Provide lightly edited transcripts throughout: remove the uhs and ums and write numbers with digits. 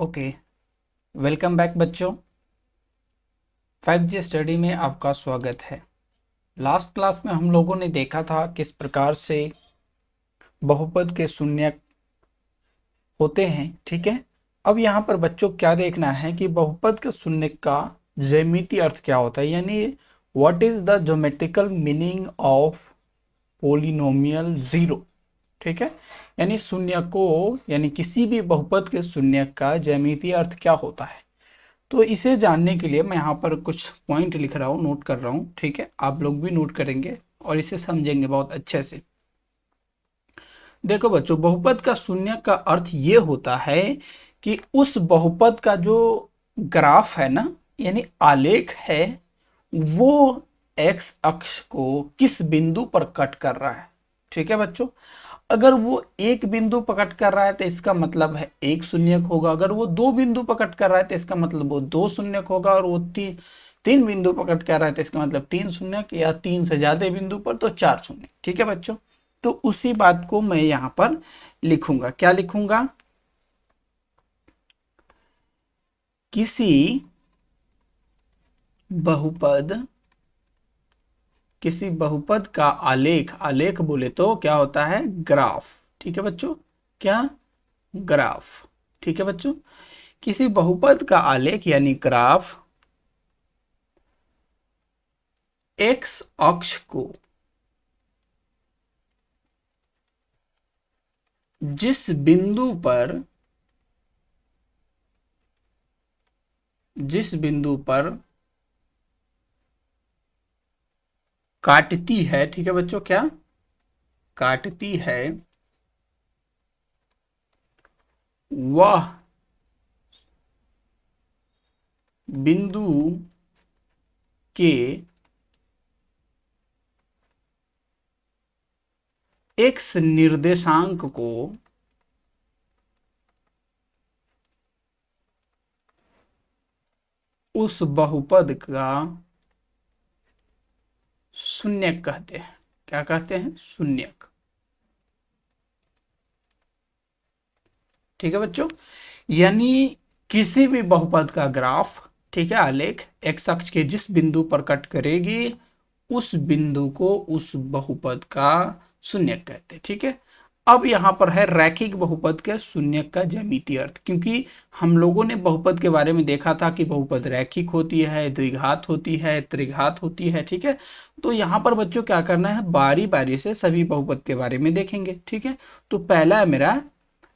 Okay, welcome back बच्चों। 5G study में आपका स्वागत है। लास्ट क्लास में हम लोगों ने देखा था किस प्रकार से बहुपद के शून्यक होते हैं, ठीक है। अब यहाँ पर बच्चों क्या देखना है कि बहुपद के शून्यक का ज्यामितीय अर्थ क्या होता है, यानी what is the geometrical meaning of polynomial zero, ठीक है। यानी शून्य को यानी किसी भी बहुपद के शून्यक का ज्यामितीय अर्थ क्या होता है। तो इसे जानने के लिए मैं यहाँ पर कुछ पॉइंट लिख रहा हूँ, नोट कर रहा हूँ, ठीक है। आप लोग भी नोट करेंगे और इसे समझेंगे बहुत अच्छे से। देखो बच्चों, बहुपद का शून्य का अर्थ ये होता है कि उस बहुपद का जो ग्राफ है ना, यानी आलेख है, वो एक्स अक्ष को किस बिंदु पर कट कर रहा है, ठीक है बच्चों। अगर वो एक बिंदु पर कट कर रहा है तो इसका मतलब है एक शून्यक होगा। अगर वो दो बिंदु पर कट कर रहा है तो इसका मतलब वो दो शून्यक होगा। और वो तीन बिंदु पर कट कर रहा है तो इसका मतलब तीन शून्यक, या तीन से ज्यादा बिंदु पर तो चार शून्यक, ठीक है बच्चों। तो उसी बात को मैं यहां पर लिखूंगा। क्या लिखूंगा? किसी बहुपद का आलेख, आलेख बोले तो क्या होता है? ग्राफ, ठीक है बच्चों। क्या? ग्राफ, ठीक है बच्चों। किसी बहुपद का आलेख यानी ग्राफ एक्स अक्ष को जिस बिंदु पर काटती है, ठीक है बच्चों। क्या काटती है? वह बिंदु के एक्स निर्देशांक को उस बहुपद का शून्यक कहते हैं। क्या कहते हैं? शून्यक, ठीक है बच्चों। यानी किसी भी बहुपद का ग्राफ, ठीक है, आलेख एक्स अक्ष के जिस बिंदु पर कट करेगी उस बिंदु को उस बहुपद का शून्यक कहते हैं, ठीक है। अब यहां पर है रैखिक बहुपद के शून्यक का ज्यामितीय अर्थ। क्योंकि हम लोगों ने बहुपद के बारे में देखा था कि बहुपद रैखिक होती है, द्विघात होती है, त्रिघात होती है, ठीक है। तो यहां पर बच्चों क्या करना है, बारी बारी से सभी बहुपद के बारे में देखेंगे, ठीक है। तो पहला है मेरा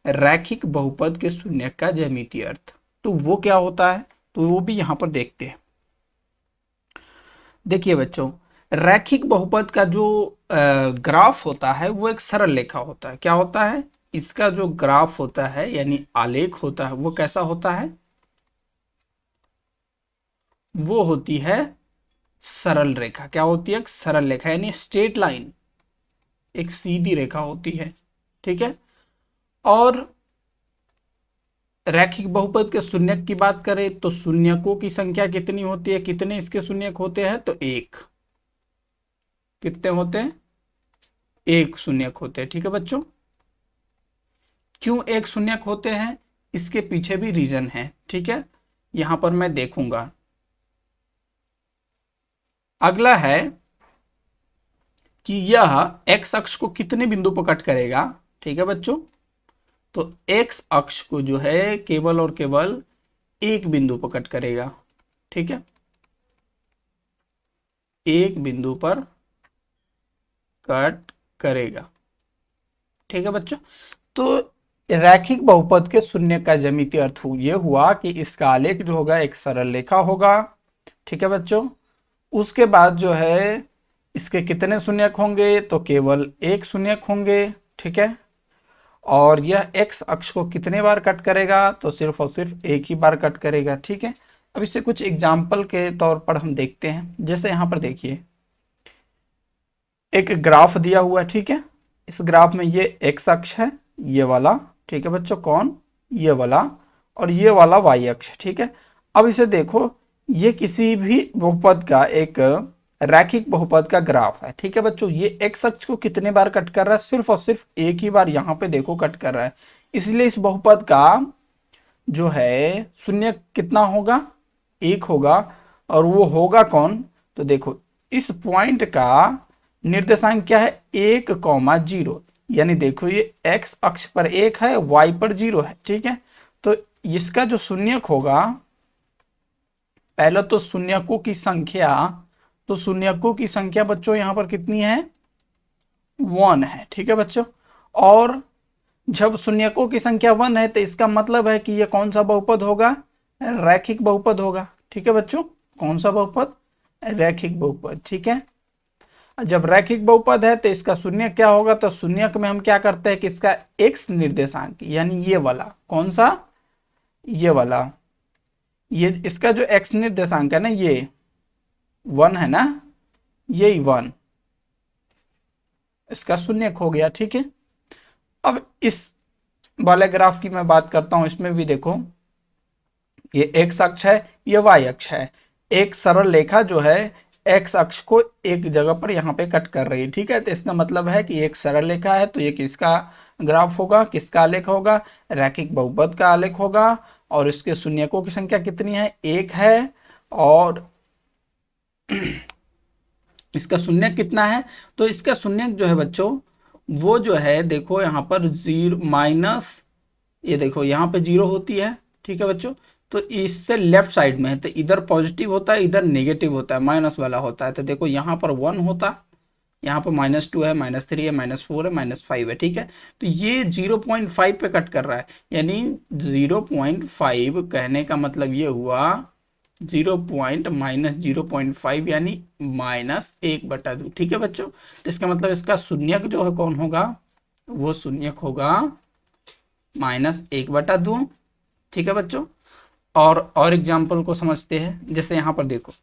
रैखिक बहुपद के शून्यक का ज्यामितीय अर्थ। तो वो क्या होता है, तो वो भी यहां पर देखते हैं। देखिए बच्चों, रैखिक बहुपद का जो ग्राफ होता है वो एक सरल रेखा होता है। क्या होता है? इसका जो ग्राफ होता है यानी आलेख होता है वो कैसा होता है? वो होती है सरल रेखा। क्या होती है? एक सरल रेखा, यानी स्ट्रेट लाइन, एक सीधी रेखा होती है, ठीक है। और रैखिक बहुपद के शून्यक की बात करें तो शून्यकों की संख्या कितनी होती है? कितने इसके शून्यक होते हैं? तो एक। कितने होते हैं? एक शून्यक होते हैं, ठीक है बच्चों। क्यों एक शून्यक होते हैं? इसके पीछे भी रीजन है, ठीक है। यहां पर मैं देखूंगा। अगला है कि यह एक्स अक्ष को कितने बिंदु पर कट करेगा, ठीक है बच्चों। तो एक्स अक्ष को जो है केवल और केवल एक बिंदु पर कट करेगा, ठीक है। एक बिंदु पर कट करेगा, ठीक है बच्चों। तो रैखिक बहुपद के शून्य का ज्यामितीय अर्थ ये हुआ कि इसका आलेख जो होगा एक सरल रेखा होगा, ठीक है बच्चों। उसके बाद जो है इसके कितने शून्यक होंगे? तो केवल एक शून्यक होंगे, ठीक है। और यह एक्स अक्ष को कितने बार कट करेगा? तो सिर्फ और सिर्फ एक ही बार कट करेगा, ठीक है। अब इसे कुछ एग्जाम्पल के तौर पर हम देखते हैं। जैसे यहां पर देखिए, एक ग्राफ दिया हुआ है, ठीक है। इस ग्राफ में ये एक्स अक्ष है, ये वाला, ठीक है बच्चों। कौन? ये वाला। और ये वाला वाई अक्ष, ठीक है। अब इसे देखो, ये किसी भी बहुपद का एक रैखिक बहुपद का ग्राफ है, ठीक है बच्चों। ये एक्स अक्ष को कितने बार कट कर रहा है? सिर्फ और सिर्फ एक ही बार, यहां पे देखो कट कर रहा है। इसलिए इस बहुपद का जो है शून्य कितना होगा, 1 होगा। और वो होगा कौन, तो देखो इस पॉइंट का निर्देशांक क्या है, 1,0, यानी देखो ये x अक्ष पर 1 है, y पर 0 है, ठीक है। तो इसका जो शून्यक होगा, पहले तो शून्यकों की संख्या, तो शून्यकों की संख्या बच्चों यहां पर कितनी है, 1 है, ठीक है बच्चों। और जब शून्यकों की संख्या 1 है तो इसका मतलब है कि ये कौन सा बहुपद होगा, रैखिक बहुपद होगा, ठीक है बच्चों। कौन सा बहुपद, रैखिक बहुपद, ठीक है। जब रैखिक बहुपद है तो इसका शून्य क्या होगा, तो शून्यक में हम क्या करते हैं कि इसका x निर्देशांक, यानी ये वाला, कौन सा, ये वाला, ये इसका जो x निर्देशांक है ना, ये 1 है ना, यही 1 इसका शून्यक हो गया, ठीक है। अब इस वाले ग्राफ की मैं बात करता हूं, इसमें भी देखो ये x अक्ष है, ये y अक्ष है। एक सरल रेखा जो है x अक्ष को एक जगह पर यहाँ पे कट कर रही है, ठीक है। तो इसका मतलब है कि एक सरल रेखा है, तो ये किसका ग्राफ होगा, किसका आलेख होगा, रैखिक बहुपद का आलेख होगा। और इसके शून्यकों की संख्या कितनी है, 1 है। और इसका शून्यक कितना है, तो इसका शून्यक जो है बच्चों, वो जो है देखो यहाँ पर 0 माइनस, ये देखो यहाँ पे 0 होती है, ठीक है बच्चों। तो इससे लेफ्ट साइड में है, तो इधर पॉजिटिव होता है, इधर नेगेटिव होता है, माइनस वाला होता है। तो देखो यहाँ पर 1 होता, यहाँ पर -2 है, -3 है, -4 है, -5 है, ठीक है। तो ये 0.5 पे कट कर रहा है, यानी 0.5 कहने का मतलब ये हुआ 0.-0.5 यानी -1/2, ठीक है बच्चों। तो इसका मतलब इसका शून्यक जो है कौन होगा, वो शून्यक होगा -1/2, ठीक है बच्चों। और एग्जाम्पल को समझते हैं, जैसे यहाँ पर देखो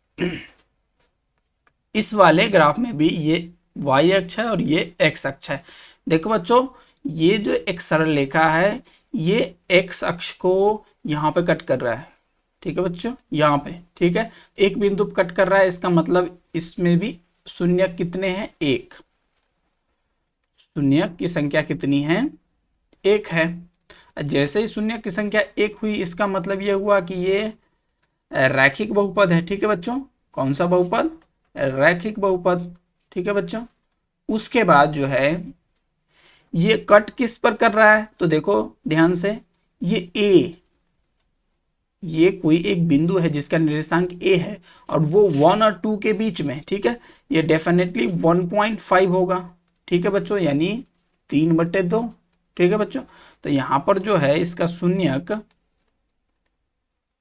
इस वाले ग्राफ में भी ये y अक्ष है और ये x अक्ष है। देखो बच्चों, ये जो एक सरल रेखा है, ये x अक्ष को यहाँ पे कट कर रहा है, ठीक है बच्चों, यहाँ पे, ठीक है। एक बिंदु कट कर रहा है, इसका मतलब इसमें भी शून्य कितने हैं, 1, शून्य की संख्या कितनी है, 1 है। जैसे ही शून्य की संख्या 1 हुई, इसका मतलब ये हुआ कि ये रैखिक बहुपद है, ठीक है बच्चों। कौन सा बहुपद, रैखिक बहुपद, ठीक है बच्चों। उसके बाद जो है ये कट किस पर कर रहा है, तो देखो ध्यान से, ये a, ये कोई एक बिंदु है जिसका निर्देशांक a है, और वो 1 और 2 के बीच में, ठीक है। ये डेफिनेटली 1.5 होगा, ठीक है बच्चों, यानी 3/2, ठीक है बच्चों। तो यहाँ पर जो है इसका शून्यक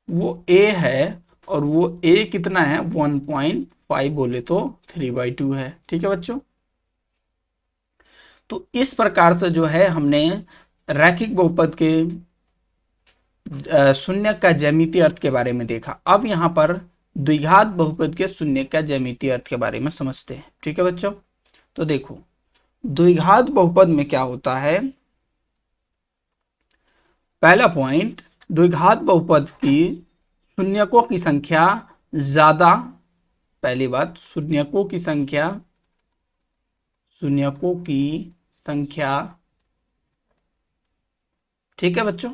वो a है, और वो a कितना है, 1.5 बोले तो 3/2 है, ठीक है बच्चों। तो इस प्रकार से जो है हमने रैखिक बहुपद के शून्य का ज्यामितीय अर्थ के बारे में देखा। अब यहाँ पर द्विघात बहुपद के शून्य का ज्यामितीय अर्थ के बारे में समझते हैं, ठीक है बच्चों। तो देखो द्विघात बहुपद में क्या होता है, पहला पॉइंट, द्विघात बहुपद की शून्यकों की संख्या ज्यादा, पहली बात, शून्यकों की संख्या, शून्यकों की संख्या, ठीक है बच्चों।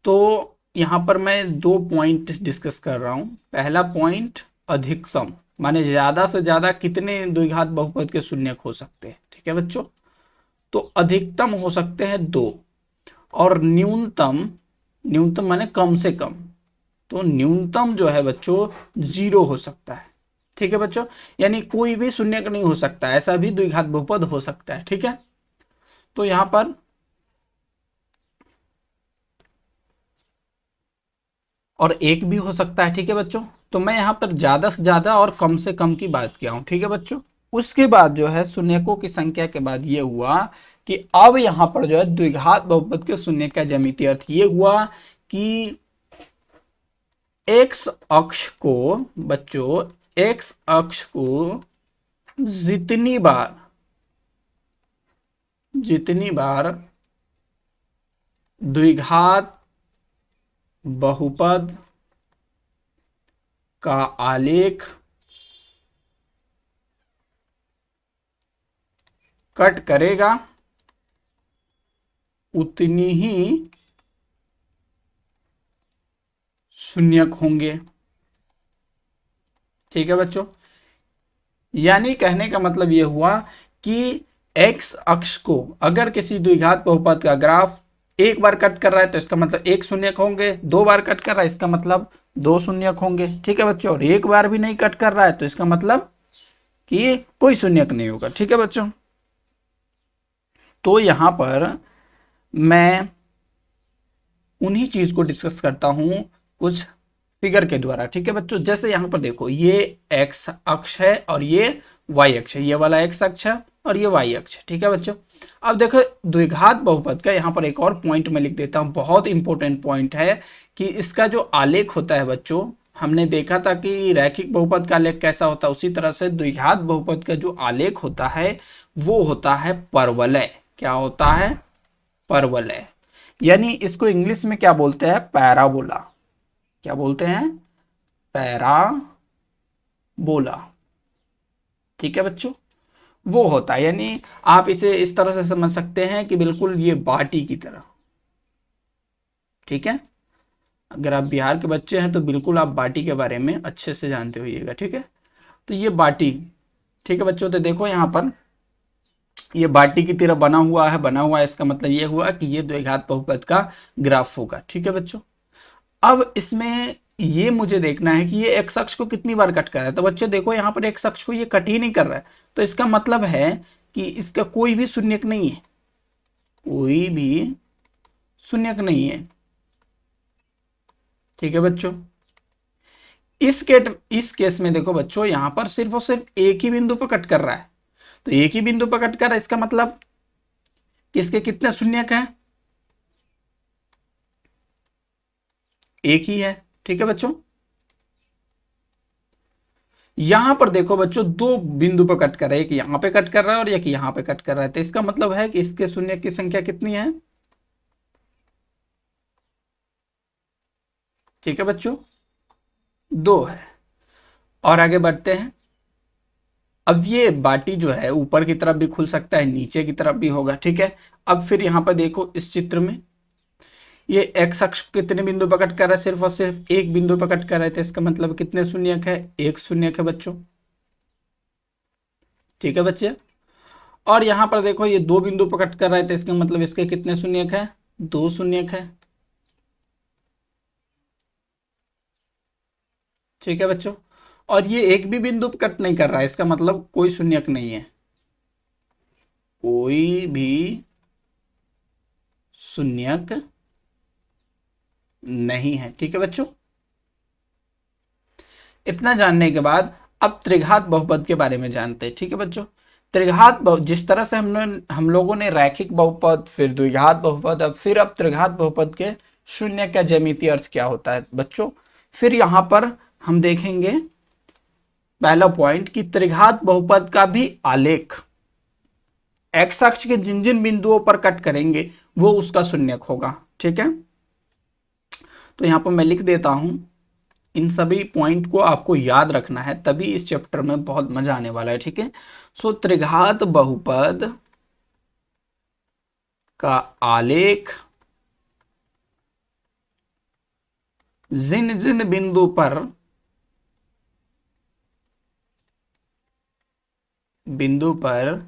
तो यहां पर मैं 2 पॉइंट डिस्कस कर रहा हूं। पहला पॉइंट अधिकतम, माने ज्यादा से ज्यादा कितने द्विघात बहुपद के शून्यक हो सकते हैं, ठीक है बच्चों। तो अधिकतम हो सकते हैं 2, और न्यूनतम, न्यूनतम माने कम से कम, तो न्यूनतम जो है बच्चों 0 हो सकता है, ठीक है बच्चों। यानी कोई भी शून्यक नहीं हो सकता, ऐसा भी द्विघात बहुपद हो सकता है, ठीक है। तो यहां पर और एक भी हो सकता है, ठीक है बच्चों। तो मैं यहाँ पर ज्यादा से ज्यादा और कम से कम की बात किया हूँ, ठीक है बच्चों। उसके बाद जो है शून्यकों की संख्या के बाद ये हुआ कि अब यहाँ पर जो है द्विघात बहुपद के शून्य का ज्यामितीय अर्थ ये हुआ कि एक्स अक्ष को, बच्चों एक्स अक्ष को जितनी बार द्विघात बहुपद का आलेख कट करेगा, उतनी ही शून्यक होंगे। ठीक है बच्चों, यानी कहने का मतलब ये हुआ कि एक्स अक्ष को अगर किसी द्विघात बहुपद का ग्राफ एक बार कट कर रहा है तो इसका मतलब एक शून्यक होंगे, दो बार कट कर रहा है इसका मतलब दो शून्यक होंगे। ठीक है बच्चों, और एक बार भी नहीं कट कर रहा है तो इसका मतलब कि कोई शून्यक नहीं होगा। ठीक है बच्चों, तो यहां पर मैं उन्हीं चीज को डिस्कस करता हूं कुछ फिगर के द्वारा। ठीक है बच्चों, जैसे यहां पर देखो ये एक्स अक्ष है और ये वाई अक्ष है, ये वाला एक्स अक्ष है और ये वाई अक्ष है। ठीक है बच्चों, अब देखो द्विघात बहुपद का यहां पर एक और पॉइंट मैं लिख देता हूं, बहुत इंपॉर्टेंट पॉइंट है कि इसका जो आलेख होता है बच्चों, हमने देखा था कि रैखिक बहुपद का आलेख कैसा होता है, उसी तरह से द्विघात बहुपद का जो आलेख होता है वो होता है परवलय। क्या होता है? परवलय। यानी इसको इंग्लिश में क्या बोलते हैं? पैराबोला। क्या बोलते हैं? पैराबोला। ठीक है बच्चों, वो होता है, यानी आप इसे इस तरह से समझ सकते हैं कि बिल्कुल ये बाटी की तरह। ठीक है, अगर आप बिहार के बच्चे हैं तो बिल्कुल आप बाटी के बारे में अच्छे से जानते होइएगा। ठीक है, तो ये बाटी। ठीक है बच्चों, तो देखो यहाँ पर ये बाटी की तरह बना हुआ है, बना हुआ है, इसका मतलब ये हुआ कि ये द्विघात बहुपद का ग्राफ होगा। ठीक है बच्चों, अब इसमें ये मुझे देखना है कि ये एक्स अक्ष को कितनी बार कट कर रहा है। तो बच्चों देखो यहाँ पर एक्स अक्ष को ये कट ही नहीं कर रहा है, तो इसका मतलब है कि इसका कोई भी शून्यक नहीं है, कोई भी शून्यक नहीं है। ठीक है बच्चों, इस केस में देखो बच्चों यहां पर सिर्फ और सिर्फ एक ही बिंदु पर कट कर रहा है, तो एक ही बिंदु पर कट कर रहा है, इसका मतलब किसके कितने शून्यक है? एक ही है। ठीक है बच्चों, यहां पर देखो बच्चों दो बिंदु पर कट कर रहा है, एक यहां पे कट कर रहा है और एक यहां पे कट कर रहा है, तो इसका मतलब है कि इसके शून्य की संख्या कितनी है? ठीक है बच्चों, दो है। और आगे बढ़ते हैं। अब ये बाटी जो है ऊपर की तरफ भी खुल सकता है, नीचे की तरफ भी होगा। ठीक है, अब फिर यहां पर देखो इस चित्र में ये एक्स अक्ष कितने बिंदु पर कट कर रहा है? सिर्फ और सिर्फ एक बिंदु पर कट कर रहे थे, इसका मतलब कितने शून्यक है? एक शून्यक है बच्चों। ठीक है बच्चे, और यहां पर देखो ये दो बिंदु पर कट कर रहे थे, इसका मतलब इसके कितने शून्यक है? दो शून्यक है। ठीक है बच्चों, और ये एक भी बिंदु पर कट नहीं कर रहा है, इसका मतलब कोई शून्यक नहीं है, कोई भी शून्यक नहीं है। ठीक है बच्चों, इतना जानने के बाद अब त्रिघात बहुपद के बारे में जानते हैं। ठीक है बच्चों, जिस तरह से हम लोगों ने रैखिक बहुपद, फिर द्विघात बहुपद, अब त्रिघात बहुपद के शून्य का ज्यामितीय अर्थ क्या होता है बच्चों, फिर यहां पर हम देखेंगे पहला पॉइंट कि त्रिघात बहुपद का भी आलेख एक्स अक्ष के जिन जिन बिंदुओं पर कट करेंगे वो उसका शून्यक होगा। ठीक है, तो यहां पर मैं लिख देता हूं, इन सभी पॉइंट को आपको याद रखना है, तभी इस चैप्टर में बहुत मजा आने वाला है। ठीक है, सो त्रिघात बहुपद का आलेख जिन जिन बिंदु पर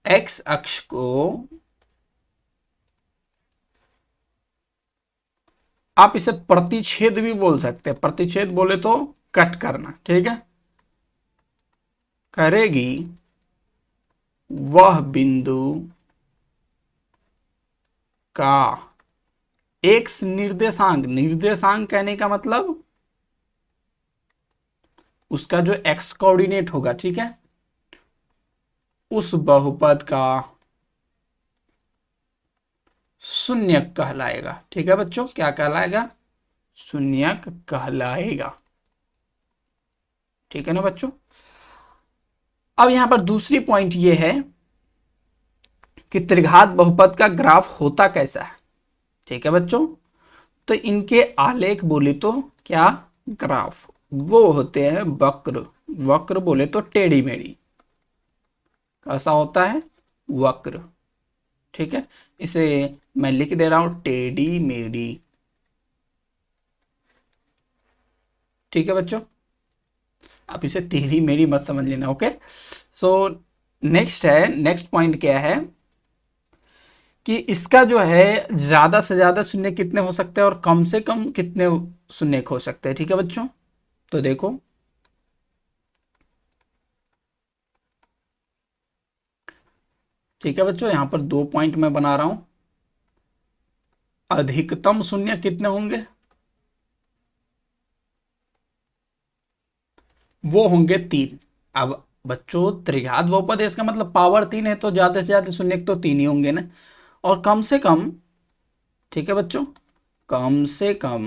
एक्स अक्ष को आप इसे प्रतिच्छेद भी बोल सकते हैं, प्रतिच्छेद बोले तो कट करना। ठीक है, करेगी वह बिंदु का एक्स निर्देशांक, निर्देशांक कहने का मतलब उसका जो एक्स कोऑर्डिनेट होगा, ठीक है, उस बहुपद का शून्यक कहलाएगा। ठीक है बच्चों, क्या कहलाएगा? शून्यक कहलाएगा। ठीक है ना बच्चों, अब यहां पर दूसरी पॉइंट ये है कि त्रिघात बहुपद का ग्राफ होता कैसा है। ठीक है बच्चों, तो इनके आलेख बोले तो क्या? ग्राफ वो होते हैं वक्र, वक्र बोले तो टेढ़ी मेढ़ी। कैसा होता है? वक्र। ठीक है, इसे मैं लिख दे रहा हूं टेढ़ी मेढ़ी। ठीक है बच्चों, आप इसे तेरी मेरी मत समझ लेना। ओके, सो नेक्स्ट पॉइंट क्या है कि इसका जो है ज्यादा से ज्यादा शून्य कितने हो सकते हैं और कम से कम कितने शून्य हो सकते हैं। ठीक है बच्चों, तो देखो ठीक है बच्चों, यहां पर 2 पॉइंट मैं बना रहा हूं। अधिकतम शून्य कितने होंगे, वो होंगे 3। अब बच्चों त्रिघात बहुपद है, इसका मतलब पावर 3 है, तो ज्यादा से ज्यादा शून्य तो 3 ही होंगे ना। और कम से कम, ठीक है बच्चों, कम से कम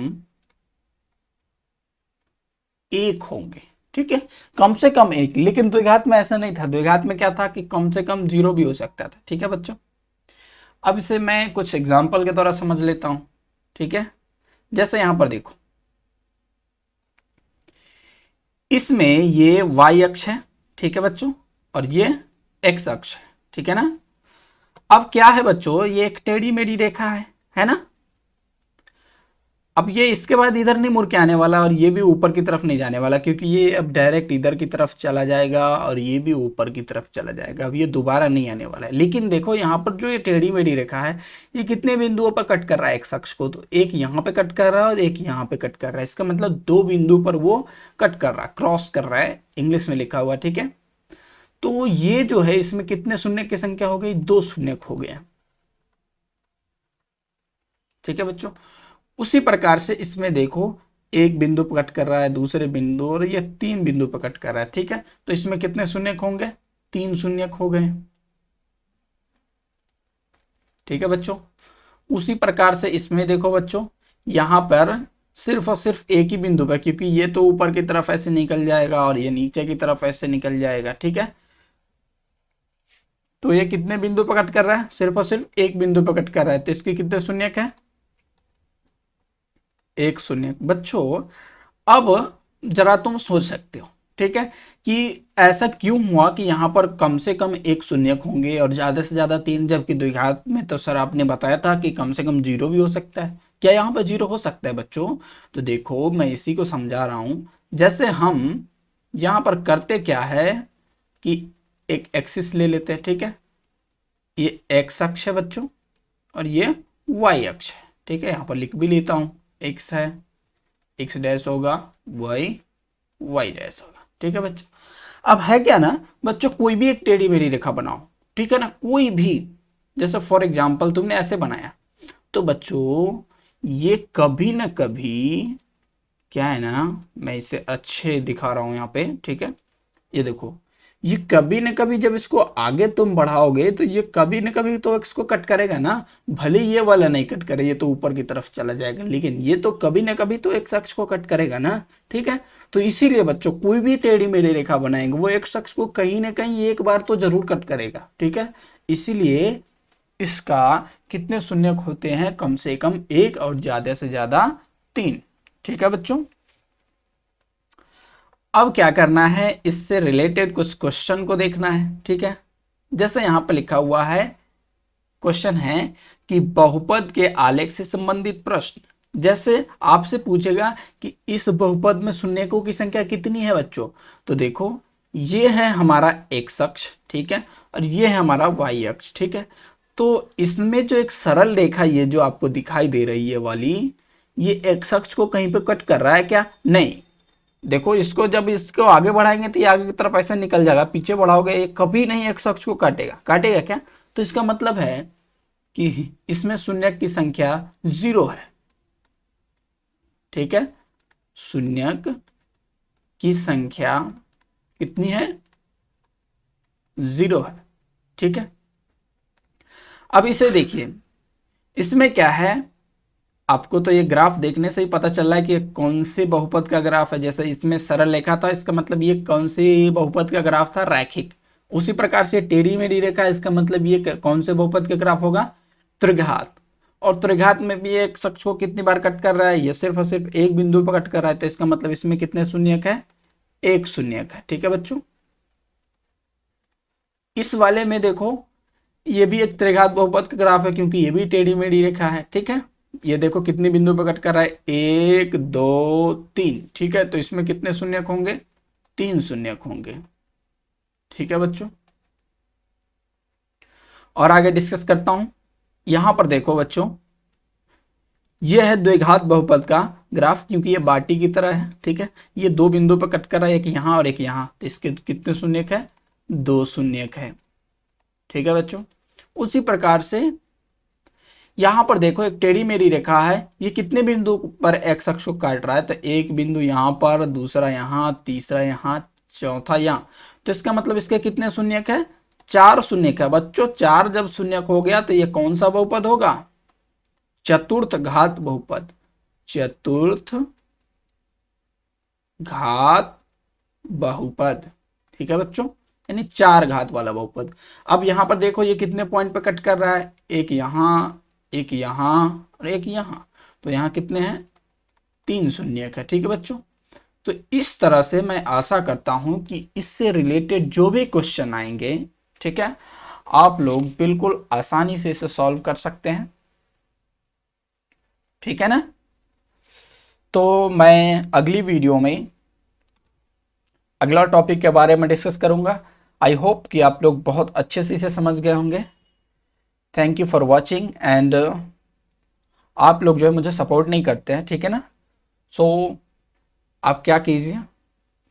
1 होंगे। ठीक है, कम से कम 1, लेकिन द्विघात में ऐसा नहीं था। द्विघात में क्या था कि कम से कम 0 भी हो सकता था। ठीक है बच्चों, अब इसे मैं कुछ एग्जाम्पल के द्वारा समझ लेता हूं। ठीक है, जैसे यहां पर देखो, इसमें ये y अक्ष है, ठीक है बच्चों, और ये x अक्ष है। ठीक है ना। अब क्या है बच्चों, ये एक टेढ़ी मेढ़ी रेखा है ना। अब ये इसके बाद इधर नहीं मुड़ के आने वाला और ये भी ऊपर की तरफ नहीं जाने वाला, क्योंकि ये अब डायरेक्ट इधर की तरफ चला जाएगा और ये भी ऊपर की तरफ चला जाएगा। अब ये दोबारा नहीं आने वाला है। लेकिन देखो यहाँ पर जो ये टेढ़ी मेढ़ी रेखा है, ये कितने बिंदुओं पर कट कर रहा है एक अक्ष को, तो एक यहाँ पे कट कर रहा है और एक यहाँ पे कट कर रहा है। इसका मतलब 2 बिंदु पर वो कट कर रहा है, क्रॉस कर रहा है, इंग्लिश में लिखा हुआ। ठीक है, तो ये जो है इसमें कितने शून्य की संख्या हो गई, 2 शून्य हो गए। ठीक है बच्चों, उसी प्रकार से इसमें देखो, एक बिंदु पर कट कर रहा है, दूसरे बिंदु, और ये 3 बिंदु पर कट कर रहा है। ठीक है, तो इसमें कितने शून्य होंगे, 3 शून्य हो गए। ठीक है बच्चों, उसी प्रकार से इसमें देखो बच्चों, यहां पर सिर्फ और सिर्फ एक ही बिंदु पर, क्योंकि ये तो ऊपर की तरफ ऐसे निकल जाएगा और ये नीचे की तरफ ऐसे निकल जाएगा। ठीक है, तो ये कितने बिंदु पर कट कर रहा है, सिर्फ और सिर्फ एक बिंदु पर कट कर रहा है, तो इसके कितने शून्य है, 1 शून्य। बच्चों अब जरा तुम सोच सकते हो, ठीक है, कि ऐसा क्यों हुआ कि यहां पर कम से कम 1 शून्य होंगे और ज्यादा से ज्यादा 3, जबकि द्विघात में तो सर आपने बताया था कि कम से कम 0 भी हो सकता है। क्या यहाँ पर 0 हो सकता है बच्चों? तो देखो मैं इसी को समझा रहा हूं। जैसे हम यहां पर करते क्या है कि एक एक्सिस ले लेते हैं। ठीक है, ये एक्स अक्ष है बच्चों और ये वाई अक्ष है। ठीक है, यहां पर लिख भी लेता हूं, एक्स है, एक्स डैश होगा, वाई वाई डैश होगा। ठीक है बच्चों, अब है क्या ना बच्चों, कोई भी एक टेढ़ी मेढ़ी रेखा बनाओ। ठीक है ना, कोई भी, जैसे फॉर एग्जांपल तुमने ऐसे बनाया, तो बच्चों ये कभी ना कभी, क्या है ना, मैं इसे अच्छे दिखा रहा हूं यहाँ पे। ठीक है, ये देखो, ये कभी न कभी जब इसको आगे तुम बढ़ाओगे तो ये कभी न कभी तो इसको कट करेगा ना। भले ये वाला नहीं कट करे, ये तो ऊपर की तरफ चला जाएगा, लेकिन ये तो कभी न कभी तो एक शख्स को कट करेगा ना। ठीक है, तो इसीलिए बच्चों कोई भी टेढ़ी मेढ़ी रेखा बनाएंगे वो एक शख्स को कहीं ना कहीं एक बार तो जरूर कट करेगा। ठीक है, इसीलिए इसका कितने शून्य होते हैं, कम से कम 1 और ज्यादा से ज्यादा 3। ठीक है बच्चों, अब क्या करना है, इससे रिलेटेड कुछ क्वेश्चन को देखना है। ठीक है, जैसे यहां पर लिखा हुआ है, क्वेश्चन है कि बहुपद के आलेख से संबंधित प्रश्न। जैसे आपसे पूछेगा कि इस बहुपद में शून्यकों की संख्या कितनी है बच्चों, तो देखो ये है हमारा x अक्ष, ठीक है, और ये है हमारा y अक्ष। ठीक है, तो इसमें जो एक सरल रेखा ये जो आपको दिखाई दे रही है वाली, ये x अक्ष को कहीं पे कट कर रहा है क्या? नहीं। देखो इसको जब इसको आगे बढ़ाएंगे तो ये आगे की तरफ ऐसे निकल जाएगा, पीछे बढ़ाओगे ये कभी नहीं x अक्ष को काटेगा। काटेगा क्या? तो इसका मतलब है कि इसमें शून्य की संख्या 0 है। ठीक है, शून्यक की संख्या कितनी है? 0 है। ठीक है, अब इसे देखिए, इसमें क्या है, आपको तो ये ग्राफ देखने से ही पता चल रहा है कि कौन से बहुपद का ग्राफ है। जैसे इसमें सरल रेखा था, इसका मतलब ये कौन से बहुपद का ग्राफ था? रैखिक। उसी प्रकार से टेढ़ी मेढ़ी रेखा, इसका मतलब ये कौन से बहुपद का ग्राफ होगा? त्रिघात। और त्रिघात में भी एक शख्स को कितनी बार कट कर रहा है? ये सिर्फ और सिर्फ एक बिंदु पर कट कर रहा है, तो इसका मतलब इसमें कितने शून्यक है? 1 शून्यक है। ठीक है बच्चों, इस वाले में देखो ये भी एक त्रिघात बहुपद का ग्राफ है, क्योंकि ये भी टेढ़ी मेढ़ी रेखा है। ठीक है, ये देखो कितनी बिंदु पे कट कर रहा है, 1 2 3, ठीक है। तो इसमें कितने शून्यक होंगे, 3 शून्यक होंगे, ठीक है बच्चों। और आगे डिस्कस करता हूं। यहां पर देखो बच्चों, यह है द्विघात बहुपद का ग्राफ, क्योंकि ये बाटी की तरह है, ठीक है। ये दो बिंदु पर कट कर रहा है, एक यहां और एक यहां, तो इसके कितने शून्यक है, 2 शून्यक है, ठीक है बच्चों। उसी प्रकार से यहां पर देखो एक टेढ़ी मेढ़ी रेखा है, ये कितने बिंदु पर एक्स अक्ष को काट रहा है, तो एक बिंदु यहां पर, दूसरा यहां, तीसरा यहां, चौथा यहां। तो इसका मतलब इसके कितने शून्यक है, 4 शून्यक है बच्चों। 4 जब शून्यक हो गया तो ये कौन सा बहुपद होगा, चतुर्थ घात बहुपद, चतुर्थ घात बहुपद, ठीक है बच्चों, यानी 4 घात वाला बहुपद। अब यहां पर देखो ये कितने पॉइंट पे कट कर रहा है, एक यहां, एक यहां और एक यहां, तो यहां कितने हैं, 3 शून्यक है, ठीक है बच्चों। तो इस तरह से मैं आशा करता हूं कि इससे रिलेटेड जो भी क्वेश्चन आएंगे, ठीक है, आप लोग बिल्कुल आसानी से इसे सॉल्व कर सकते हैं, ठीक है ना। तो मैं अगली वीडियो में अगला टॉपिक के बारे में डिस्कस करूंगा। आई होप कि आप लोग बहुत अच्छे से इसे समझ गए होंगे। Thank you for watching and आप लोग जो है मुझे सपोर्ट नहीं करते हैं, ठीक है ना। सो आप क्या कीजिए,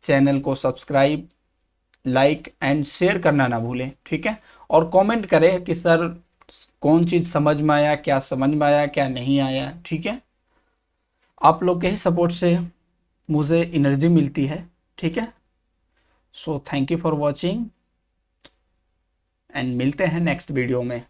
चैनल को सब्सक्राइब, लाइक एंड शेयर करना ना भूलें, ठीक है। और कमेंट करें कि सर कौन चीज़ समझ में आया, क्या समझ में आया, क्या नहीं आया, ठीक है। आप लोग के ही सपोर्ट से मुझे एनर्जी मिलती है, ठीक है। So thank you for watching and मिलते हैं नेक्स्ट वीडियो में।